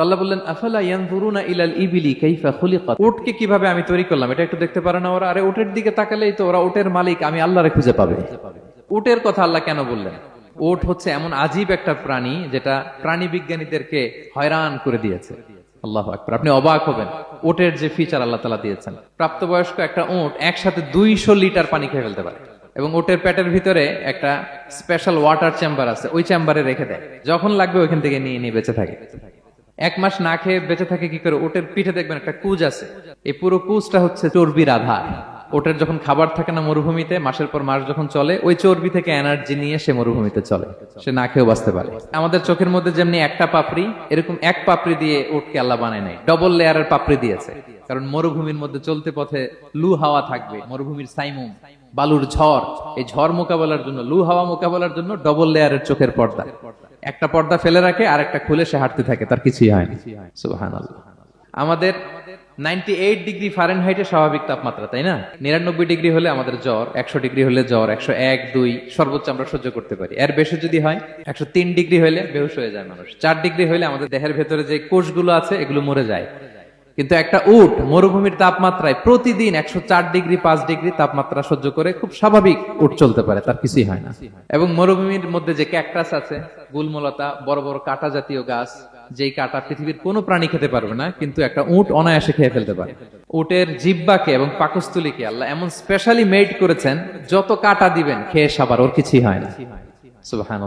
আল্লাহ বললেন আফালা ইয়ানজুরুনা ইলাল ইবিলি কাইফা খুলিকাত, উটকে কিভাবে আমি তৈরি করলাম এটা একটু দেখতে পারে না ওরা? আরে উটের দিকে তাকালেই তো ওরা উটের মালিক আমি আল্লাহরে খুঁজে পাবে। উটের কথা আল্লাহ কেন বললেন? উট হচ্ছে এমন আজীব একটা প্রাণী যেটা প্রাণী বিজ্ঞানীদেরকে হয়রান করে দিয়েছে। আল্লাহু আকবার, আপনি অবাক হবেন উটের যে ফিচার আল্লাহ তাআলা দিয়েছেন। প্রাপ্তবয়স্ক একটা উট একসাথে 200 লিটার পানি খেয়ে ফেলতে পারে, এবং উটের পেটের ভিতরে একটা স্পেশাল ওয়াটার চেম্বার আছে, ওই চেম্বারে রেখে দেয়, যখন লাগবে ওইখান থেকে নিয়ে নিয়ে বেঁচে থাকে। 1 মাস না খেয়ে বেঁচে থাকে কি করে? উটের পিঠে দেখবেন একটা কুজ আছে, এই পুরো কুজটা হচ্ছে চর্বির আধার। ওটের যখন খাবার থাকে না মরুভূমিতে, মাসের পর মাস যখন চলে, ওই চর্বি থেকে এনার্জি নিয়ে সে মরুভূমিতে চলে, সে না খেয়েও বাঁচতে পারে। আমাদের চোখের মধ্যে যেমনি একটা পাপড়ি, এরকম এক পাপড়ি দিয়ে উটকে আল্লাহ বানায় নাই, ডবল লেয়ারের পাপড়ি দিয়েছে। কারণ মরুভূমির মধ্যে চলতে পথে লু হাওয়া থাকবে, মরুভূমির সাইমুম, বালুর ঝড়, এই ঝড় মোকাবেলার জন্য, লু হাওয়া মোকাবেলার জন্য ডবল লেয়ারের চোখের পর্দা। একটা পর্দা ফেলে রাখে আর একটা খুলে সে হাঁটতে থাকে, তার কিছুই হয় না। সুবহানাল্লাহ। আমাদের 98 ডিগ্রি ফারেনহাইটের স্বাভাবিক তাপমাত্রা, তাই না? 99 ডিগ্রি হলে আমাদের জ্বর, 100 ডিগ্রি হলে জ্বর, 101, 2 সর্বোচ্চ আমরা সহ্য করতে পারি। এর বেশি যদি হয় 103 ডিগ্রি হলে বেহুশ হয়ে যায় মানুষ। 4 ডিগ্রি হলে আমাদের দেহের ভেতরে যে কোষগুলো আছে এগুলো মরে যায়। কিন্তু একটা উট মরুভূমির তাপমাত্রায় প্রতিদিন 104 ডিগ্রি 5 ডিগ্রি তাপমাত্রা সহ্য করে খুব স্বাভাবিক উট চলতে পারে, তার কিছুই হয় না। এবং মরুভূমির মধ্যে যে ক্যাকটাস আছে, গুলমলতা, বড় বড় কাঁটা জাতীয় গাছ, যেই কাঁটা পৃথিবীর কোনো প্রাণী খেতে পারবে না, কিন্তু একটা উট অনায়াসে খেয়ে ফেলতে পারে। উটের জিহ্বাকে এবং পাকস্থলীকে আল্লাহ এমন স্পেশালি মেড করেছেন, যত কাঁটা দিবেন খেয়ে সাবার, ওর কিছুই হয় না। সুবহানাল্লাহ।